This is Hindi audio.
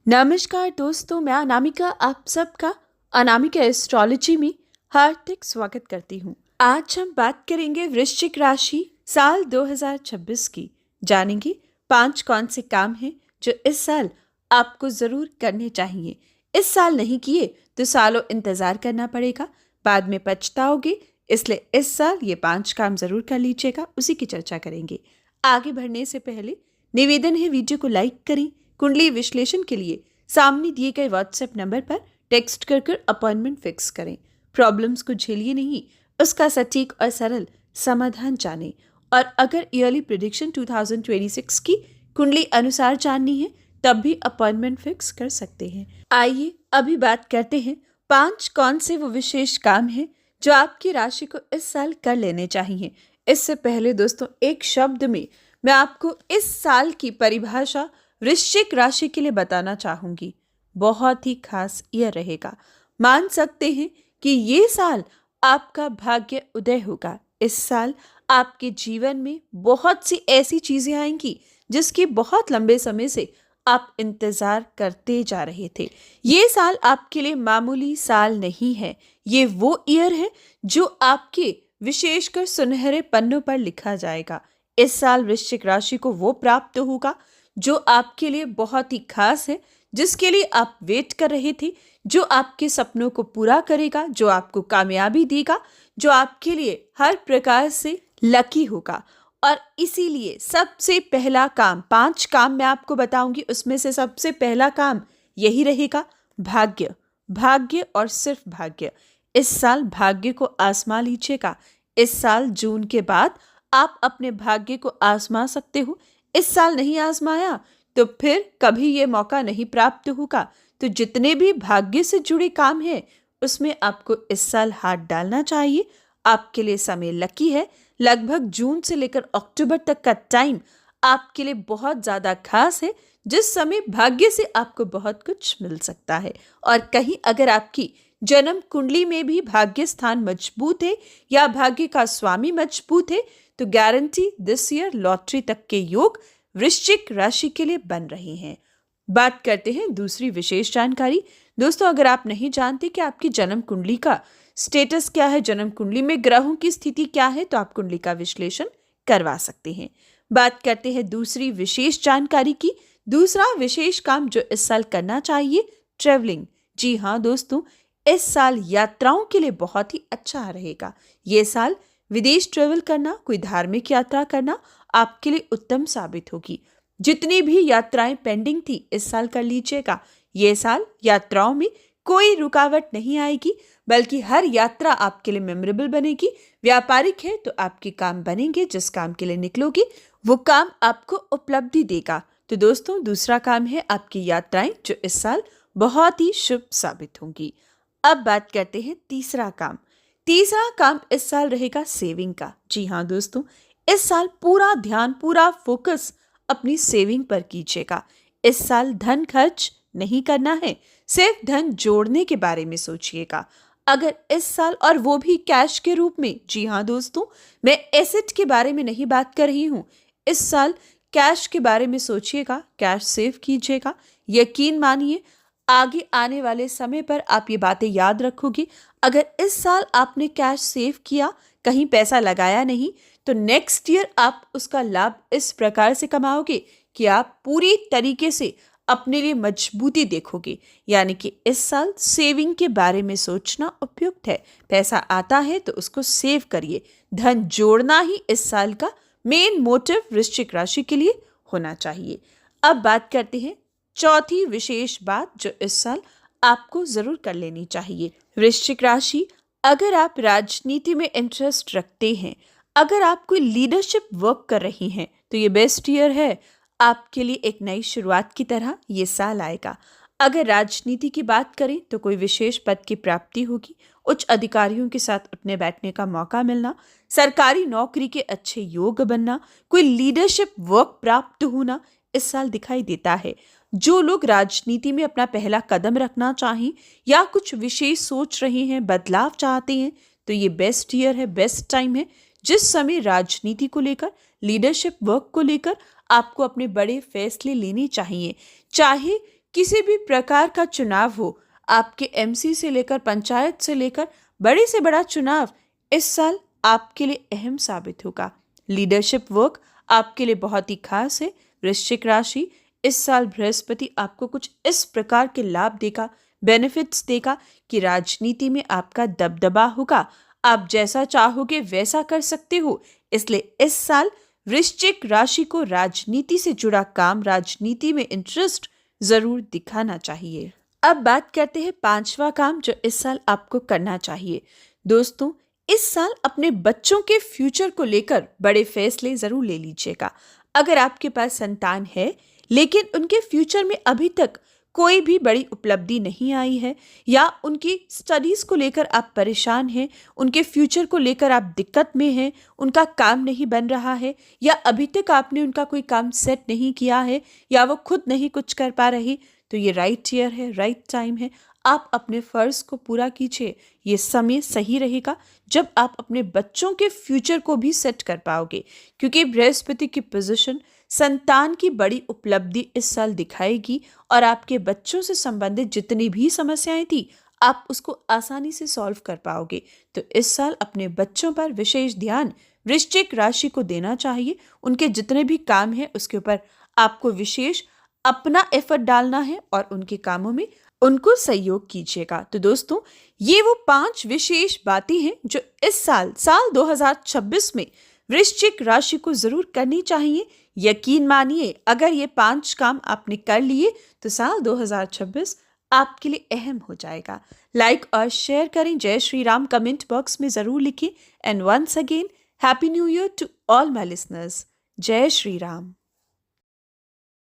नमस्कार दोस्तों, मैं अनामिका आप सबका अनामिका एस्ट्रोलॉजी में हार्दिक स्वागत करती हूँ। आज हम बात करेंगे वृश्चिक राशि साल 2026 की। जानेंगे 5 कौन से काम हैं जो इस साल आपको ज़रूर करने चाहिए। इस साल नहीं किए तो सालों इंतज़ार करना पड़ेगा, बाद में पछताओगे। इसलिए इस साल ये 5 काम ज़रूर कर लीजिएगा, उसी की चर्चा करेंगे। आगे बढ़ने से पहले निवेदन है, वीडियो को लाइक करें। कुंडली विश्लेषण के लिए सामने दिए गए व्हाट्सएप नंबर पर टेक्स्ट कर अपॉइंटमेंट फिक्स करें। प्रॉब्लम्स को झेलिए नहीं, उसका सटीक और सरल समाधान जानें। और अगर ईयरली प्रेडिक्शन 2026 की कुंडली अनुसार जाननी है तब भी अपॉइंटमेंट फिक्स कर सकते हैं। आइए अभी बात करते हैं 5 कौन से वो विशेष काम हैं जो आपकी राशि को इस साल कर लेने चाहिए। इससे पहले दोस्तों, एक शब्द में मैं आपको इस साल की परिभाषा वृश्चिक राशि के लिए बताना चाहूंगी। बहुत ही खास ईयर रहेगा। मान सकते हैं कि ये साल आपका भाग्य उदय होगा। इस साल आपके जीवन में बहुत सी ऐसी चीजें आएंगी जिसकी बहुत लंबे समय से आप इंतजार करते जा रहे थे। ये साल आपके लिए मामूली साल नहीं है। ये वो ईयर है जो आपके विशेषकर सुनहरे पन्नों पर लिखा जाएगा। इस साल वृश्चिक राशि को वो प्राप्त होगा जो आपके लिए बहुत ही खास है, जिसके लिए आप वेट कर रहे थे, जो आपके सपनों को पूरा करेगा, जो आपको कामयाबी देगा, जो आपके लिए हर प्रकार से लकी होगा। और इसीलिए सबसे पहला काम, 5 काम मैं आपको बताऊंगी, उसमें से सबसे पहला काम यही रहेगा, भाग्य। भाग्य और सिर्फ भाग्य। इस साल भाग्य को आजमा लीजिएगा। इस साल जून के बाद आप अपने भाग्य को आजमा सकते हो। इस साल नहीं आजमाया तो फिर कभी ये मौका नहीं प्राप्त होगा। तो जितने भी भाग्य से जुड़े काम हैं उसमें आपको इस साल हाथ डालना चाहिए। आपके लिए समय लकी है। लगभग जून से लेकर अक्टूबर तक का टाइम आपके लिए बहुत ज्यादा खास है, जिस समय भाग्य से आपको बहुत कुछ मिल सकता है। और कहीं अगर आपकी जन्म कुंडली में भी भाग्य स्थान मजबूत है या भाग्य का स्वामी मजबूत है तो गारंटी दिस ईयर लॉटरी तक के योग वृश्चिक राशि के लिए बन रहे हैं। बात करते हैं दूसरी विशेष जानकारी। दोस्तों, अगर आप नहीं जानते कि आपकी जन्म कुंडली का स्टेटस क्या है, जन्म कुंडली में ग्रहों की स्थिति क्या है, तो आप कुंडली का विश्लेषण करवा सकते हैं। बात करते हैं दूसरी विशेष जानकारी की। दूसरा विशेष काम जो इस साल करना चाहिए, ट्रेवलिंग। जी हाँ दोस्तों, इस साल यात्राओं के लिए बहुत ही अच्छा रहेगा। ये साल विदेश ट्रेवल करना, कोई धार्मिक यात्रा करना आपके लिए उत्तम साबित होगी। जितनी भी यात्राएं पेंडिंग थी इस साल कर लीजिएगा। ये साल यात्राओं में कोई रुकावट नहीं आएगी, बल्कि हर यात्रा आपके लिए मेमोरेबल बनेगी। व्यापारिक है तो आपके काम बनेंगे, जिस काम के लिए निकलोगी वो काम आपको उपलब्धि देगा। तो दोस्तों, दूसरा काम है आपकी यात्राएं जो इस साल बहुत ही शुभ साबित होंगी। अब बात करते हैं तीसरा काम। तीसरा काम इस साल रहेगा सेविंग का। जी हाँ दोस्तों, इस साल पूरा ध्यान, पूरा फोकस अपनी सेविंग पर कीजिएगा। इस साल धन खर्च नहीं करना है, सिर्फ धन जोड़ने के बारे में सोचिएगा। अगर इस साल, और वो भी कैश के रूप में, जी हाँ दोस्तों, मैं एसेट के बारे में नहीं बात कर रही हूँ। इस साल कैश के बारे में सोचिएगा, कैश सेव कीजिएगा। यकीन मानिए आगे आने वाले समय पर आप ये बातें याद रखोगे। अगर इस साल आपने कैश सेव किया, कहीं पैसा लगाया नहीं, तो नेक्स्ट ईयर आप उसका लाभ इस प्रकार से कमाओगे कि आप पूरी तरीके से अपने लिए मजबूती देखोगे। यानी कि इस साल सेविंग के बारे में सोचना उपयुक्त है। पैसा आता है तो उसको सेव करिए। धन जोड़ना ही इस साल का मेन मोटिव वृश्चिक राशि के लिए होना चाहिए। अब बात करते हैं चौथी विशेष बात जो इस साल आपको जरूर कर लेनी चाहिए। वृश्चिक राशि, अगर आप राजनीति में इंटरेस्ट रखते हैं, अगर आप कोई लीडरशिप वर्क कर रही हैं, तो ये बेस्ट ईयर है आपके लिए। एक नई शुरुआत की तरह ये साल आएगा। अगर राजनीति की बात करें तो कोई विशेष पद की प्राप्ति होगी, उच्च अधिकारियों के साथ उठने बैठने का मौका मिलना, सरकारी नौकरी के अच्छे योग बनना, कोई लीडरशिप वर्क प्राप्त होना इस साल दिखाई देता है। जो लोग राजनीति में अपना पहला कदम रखना चाहें या कुछ विशेष सोच रहे हैं, बदलाव चाहते हैं, तो ये बेस्ट ईयर है, बेस्ट टाइम है, जिस समय राजनीति को लेकर, लीडरशिप वर्क को लेकर आपको अपने बड़े फैसले लेने चाहिए। चाहे किसी भी प्रकार का चुनाव हो, आपके एमसी से लेकर पंचायत से लेकर बड़े से बड़ा चुनाव इस साल आपके लिए अहम साबित होगा। लीडरशिप वर्क आपके लिए बहुत ही खास है। वृश्चिक राशि, इस साल बृहस्पति आपको कुछ इस प्रकार के लाभ देगा, बेनिफिट्स देगा कि राजनीति में आपका दबदबा होगा। आप जैसा चाहोगे वैसा कर सकते हो। इसलिए इस साल वृश्चिक राशि को राजनीति से जुड़ा काम, राजनीति में इंटरेस्ट जरूर दिखाना चाहिए। अब बात करते हैं पांचवा काम जो इस साल आपको करना चाहिए। दोस्तों, इस साल अपने बच्चों के फ्यूचर को लेकर बड़े फैसले जरूर ले लीजिएगा। अगर आपके पास संतान है लेकिन उनके फ्यूचर में अभी तक कोई भी बड़ी उपलब्धि नहीं आई है, या उनकी स्टडीज को लेकर आप परेशान हैं, उनके फ्यूचर को लेकर आप दिक्कत में हैं, उनका काम नहीं बन रहा है, या अभी तक आपने उनका कोई काम सेट नहीं किया है, या वो खुद नहीं कुछ कर पा रही, तो ये राइट ईयर है, राइट टाइम है। आप अपने फर्ज को पूरा कीजिए। ये समय सही रहेगा जब आप अपने बच्चों के फ्यूचर को भी सेट कर पाओगे, क्योंकि बृहस्पति की पोजीशन संतान की बड़ी उपलब्धि इस साल दिखाएगी और आपके बच्चों से संबंधित जितनी भी समस्याएं थी आप उसको आसानी से सॉल्व कर पाओगे। तो इस साल अपने बच्चों पर विशेष ध्यान वृश्चिक राशि को देना चाहिए। उनके जितने भी काम हैं उसके ऊपर आपको विशेष अपना एफर्ट डालना है और उनके कामों में उनको सहयोग कीजिएगा। तो दोस्तों, ये वो 5 विशेष बातें हैं जो इस साल 2026 में वृश्चिक राशि को जरूर करनी चाहिए। यकीन मानिए, अगर ये 5 काम आपने कर लिए तो साल 2026 आपके लिए अहम हो जाएगा। लाइक और शेयर करें। जय श्री राम कमेंट बॉक्स में जरूर लिखें। And once again happy new year to all my listeners. जय श्री राम।